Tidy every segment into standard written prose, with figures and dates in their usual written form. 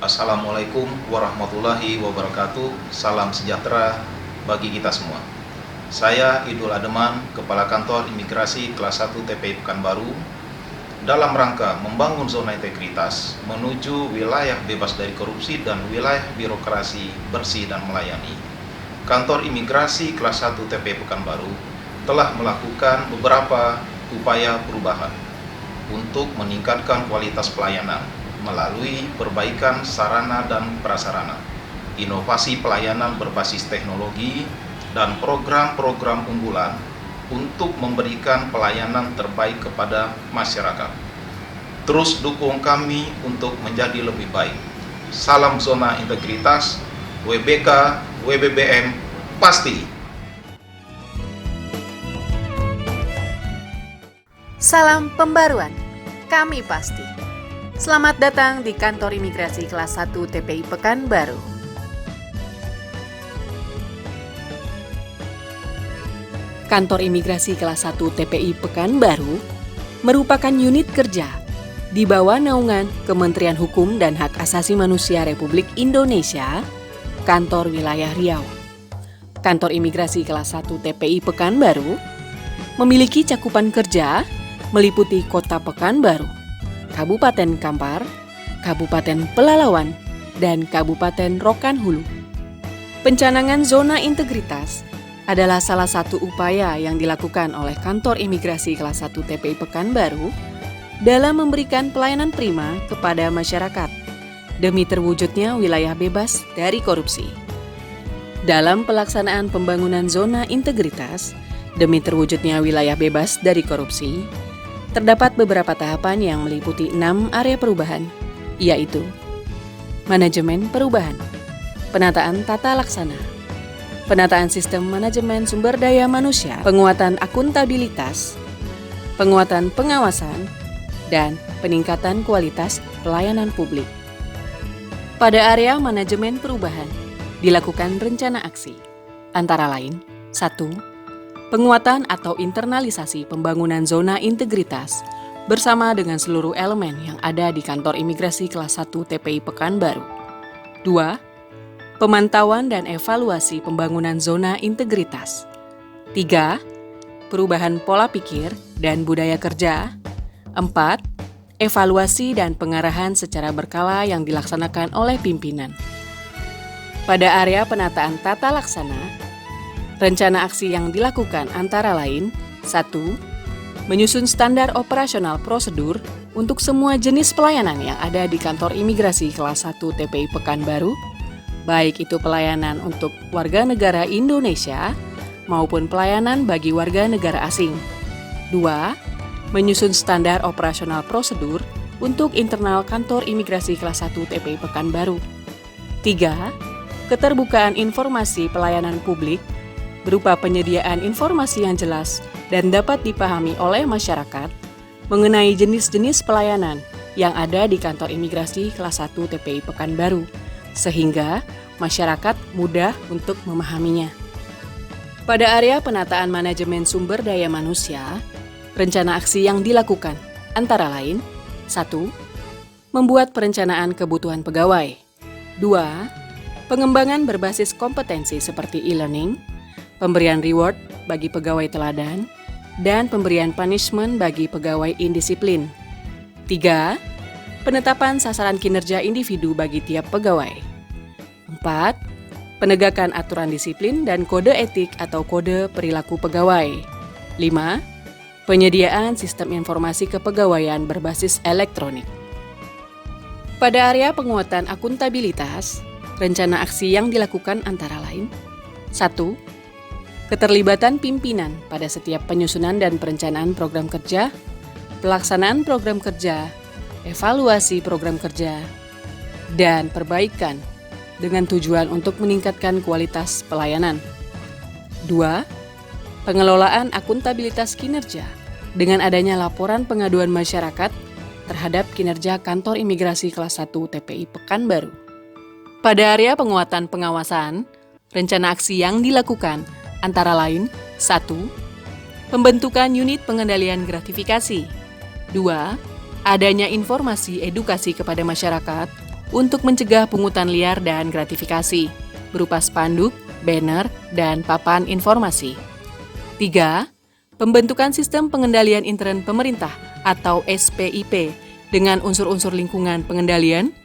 Assalamualaikum warahmatullahi wabarakatuh. Salam sejahtera bagi kita semua. Saya Idul Ademan, Kepala Kantor Imigrasi Kelas 1 TPI Pekanbaru, dalam rangka membangun zona integritas menuju wilayah bebas dari korupsi dan wilayah birokrasi bersih dan melayani. Kantor Imigrasi Kelas 1 TPI Pekanbaru telah melakukan beberapa upaya perubahan untuk meningkatkan kualitas pelayanan melalui perbaikan sarana dan prasarana, inovasi pelayanan berbasis teknologi, dan program-program unggulan untuk memberikan pelayanan terbaik kepada masyarakat. Terus dukung kami untuk menjadi lebih baik. Salam Zona Integritas, WBK, WBBM, pasti. Salam pembaruan, kami pasti. Selamat datang di Kantor Imigrasi Kelas 1 TPI Pekanbaru. Kantor Imigrasi Kelas 1 TPI Pekanbaru merupakan unit kerja di bawah naungan Kementerian Hukum dan Hak Asasi Manusia Republik Indonesia, Kantor Wilayah Riau. Kantor Imigrasi Kelas 1 TPI Pekanbaru memiliki cakupan kerja meliputi Kota Pekanbaru, Kabupaten Kampar, Kabupaten Pelalawan, dan Kabupaten Rokan Hulu. Pencanangan zona integritas adalah salah satu upaya yang dilakukan oleh Kantor Imigrasi Kelas 1 TPI Pekanbaru dalam memberikan pelayanan prima kepada masyarakat demi terwujudnya wilayah bebas dari korupsi. Dalam pelaksanaan pembangunan zona integritas demi terwujudnya wilayah bebas dari korupsi, terdapat beberapa tahapan yang meliputi 6 area perubahan, yaitu manajemen perubahan, penataan tata laksana, penataan sistem manajemen sumber daya manusia, penguatan akuntabilitas, penguatan pengawasan, dan peningkatan kualitas pelayanan publik. Pada area manajemen perubahan, dilakukan rencana aksi, antara lain 1. Penguatan atau internalisasi pembangunan zona integritas bersama dengan seluruh elemen yang ada di Kantor Imigrasi Kelas 1 TPI Pekanbaru. 2. Pemantauan dan evaluasi pembangunan zona integritas. 3. Perubahan pola pikir dan budaya kerja. 4. Evaluasi dan pengarahan secara berkala yang dilaksanakan oleh pimpinan. Pada area penataan tata laksana, rencana aksi yang dilakukan antara lain 1. Menyusun standar operasional prosedur untuk semua jenis pelayanan yang ada di Kantor Imigrasi Kelas 1 TPI Pekanbaru, baik itu pelayanan untuk warga negara Indonesia maupun pelayanan bagi warga negara asing. 2. Menyusun standar operasional prosedur untuk internal Kantor Imigrasi Kelas 1 TPI Pekanbaru. 3. Keterbukaan informasi pelayanan publik berupa penyediaan informasi yang jelas dan dapat dipahami oleh masyarakat mengenai jenis-jenis pelayanan yang ada di Kantor Imigrasi Kelas 1 TPI Pekanbaru, sehingga masyarakat mudah untuk memahaminya. Pada area penataan manajemen sumber daya manusia, rencana aksi yang dilakukan antara lain 1. Membuat perencanaan kebutuhan pegawai. 2. Pengembangan berbasis kompetensi seperti e-learning, pemberian reward bagi pegawai teladan, dan pemberian punishment bagi pegawai indisiplin. 3. Penetapan sasaran kinerja individu bagi tiap pegawai. 4. Penegakan aturan disiplin dan kode etik atau kode perilaku pegawai. 5. Penyediaan sistem informasi kepegawaian berbasis elektronik. Pada area penguatan akuntabilitas, rencana aksi yang dilakukan antara lain 1. Keterlibatan pimpinan pada setiap penyusunan dan perencanaan program kerja, pelaksanaan program kerja, evaluasi program kerja, dan perbaikan dengan tujuan untuk meningkatkan kualitas pelayanan. 2. Pengelolaan akuntabilitas kinerja dengan adanya laporan pengaduan masyarakat terhadap kinerja Kantor Imigrasi Kelas 1 TPI Pekanbaru. Pada area penguatan pengawasan, rencana aksi yang dilakukan antara lain 1. Pembentukan unit pengendalian gratifikasi. 2. Adanya informasi edukasi kepada masyarakat untuk mencegah pungutan liar dan gratifikasi, berupa spanduk, banner, dan papan informasi. 3. Pembentukan sistem pengendalian intern pemerintah atau SPIP dengan unsur-unsur lingkungan pengendalian,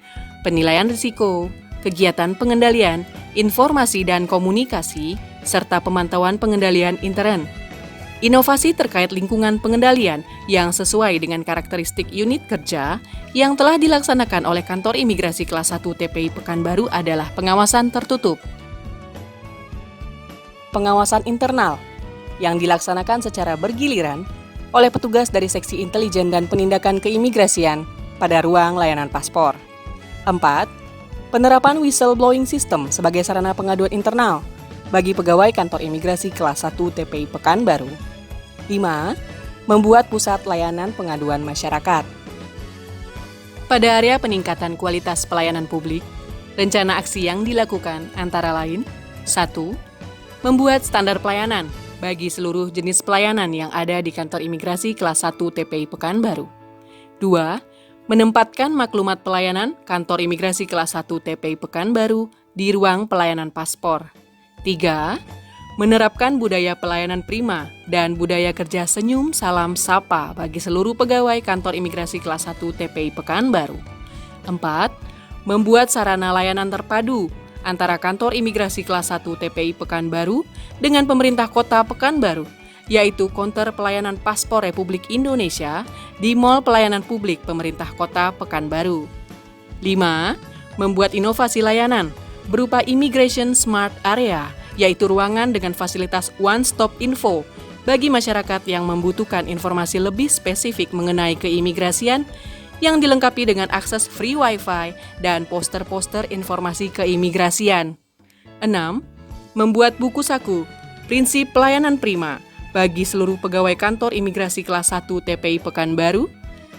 penilaian risiko, kegiatan pengendalian, informasi dan komunikasi, serta pemantauan pengendalian intern. Inovasi terkait lingkungan pengendalian yang sesuai dengan karakteristik unit kerja yang telah dilaksanakan oleh Kantor Imigrasi Kelas 1 TPI Pekanbaru adalah pengawasan tertutup. Pengawasan internal yang dilaksanakan secara bergiliran oleh petugas dari Seksi Intelijen dan Penindakan Keimigrasian pada ruang layanan paspor. 4. Penerapan whistleblowing system sebagai sarana pengaduan internal bagi pegawai Kantor Imigrasi Kelas 1 TPI Pekanbaru. 5. Membuat pusat layanan pengaduan masyarakat. Pada area peningkatan kualitas pelayanan publik, rencana aksi yang dilakukan antara lain: 1. Membuat standar pelayanan bagi seluruh jenis pelayanan yang ada di Kantor Imigrasi Kelas 1 TPI Pekanbaru. 2. Menempatkan maklumat pelayanan Kantor Imigrasi Kelas 1 TPI Pekanbaru di ruang pelayanan paspor. 3. Menerapkan budaya pelayanan prima dan budaya kerja senyum salam sapa bagi seluruh pegawai Kantor Imigrasi Kelas 1 TPI Pekanbaru. 4. Membuat sarana layanan terpadu antara Kantor Imigrasi Kelas 1 TPI Pekanbaru dengan pemerintah Kota Pekanbaru, yaitu Counter Pelayanan Paspor Republik Indonesia di Mall Pelayanan Publik Pemerintah Kota Pekanbaru. 5. Membuat inovasi layanan berupa Immigration Smart Area, yaitu ruangan dengan fasilitas one-stop info bagi masyarakat yang membutuhkan informasi lebih spesifik mengenai keimigrasian yang dilengkapi dengan akses free wifi dan poster-poster informasi keimigrasian. 6. Membuat buku saku Prinsip Pelayanan Prima bagi seluruh pegawai Kantor Imigrasi Kelas 1 TPI Pekanbaru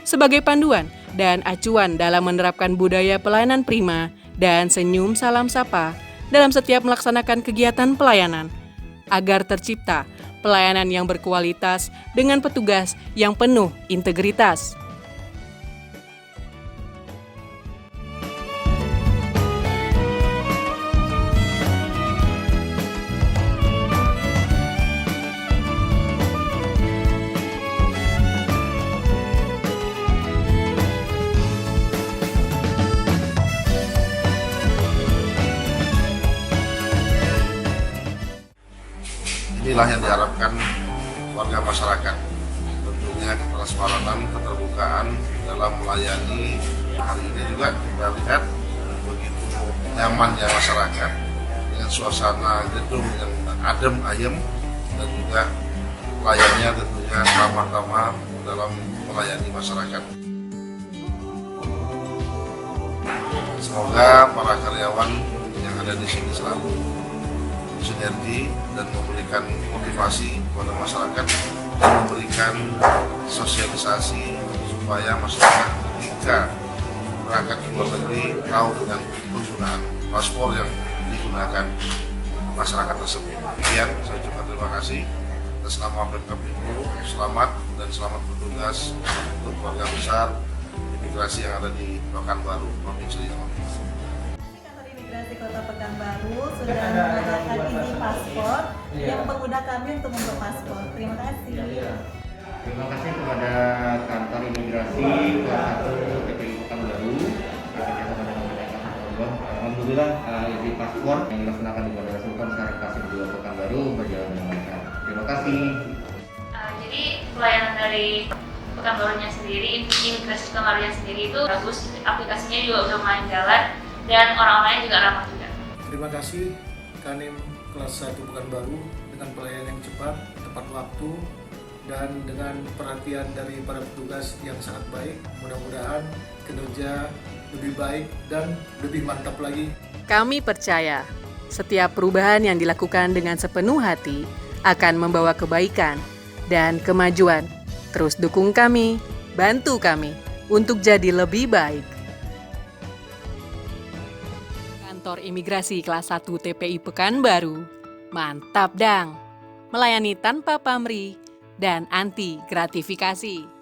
sebagai panduan dan acuan dalam menerapkan budaya pelayanan prima dan senyum salam sapa dalam setiap melaksanakan kegiatan pelayanan agar tercipta pelayanan yang berkualitas dengan petugas yang penuh integritas. Inilah yang diharapkan warga masyarakat, tentunya ketransparan, keterbukaan dalam melayani. Hari ini juga kita lihat begitu nyamannya masyarakat dengan suasana gedung yang adem ayem dan juga pelayannya tentunya ramah-ramah dalam melayani masyarakat. Semoga para karyawan yang ada di sini selalu sinergi dan memberikan motivasi kepada masyarakat dan memberikan sosialisasi supaya masyarakat ketika berangkat ke luar negeri tahu dengan penggunaan paspor yang digunakan masyarakat tersebut. Demikian, saya ucapkan terima kasih atas nama Pemkabindu. Selamat dan selamat bertugas untuk keluarga besar imigrasi yang ada di Pekanbaru, Provinsi Riau. Imigrasi Kota Pekanbaru sudah mengadakan izin paspor yang pengguna kami untuk membuat paspor. Terima kasih. Terima kasih kepada Kantor Imigrasi Kelas 1 TPI Pekanbaru bekerjasama dengan Kementerian. Alhamdulillah izin paspor yang dilaksanakan di Bandara Sultan Syarif Qasim 2 Pekanbaru berjalan dengan lancar. Terima kasih. Jadi pelayanan dari Pekanbarunya sendiri, imigrasi Pekanbarunya sendiri itu bagus, aplikasinya juga udah mulai jalan dan orang-orangnya juga ramah juga. Terima kasih Kanim Kelas 1 Pekanbaru dengan pelayanan yang cepat, tepat waktu, dan dengan perhatian dari para petugas yang sangat baik. Mudah-mudahan kinerja lebih baik dan lebih mantap lagi. Kami percaya setiap perubahan yang dilakukan dengan sepenuh hati akan membawa kebaikan dan kemajuan. Terus dukung kami, bantu kami untuk jadi lebih baik. Kantor Imigrasi Kelas 1 TPI Pekanbaru, mantap dang! Melayani tanpa pamrih dan anti gratifikasi.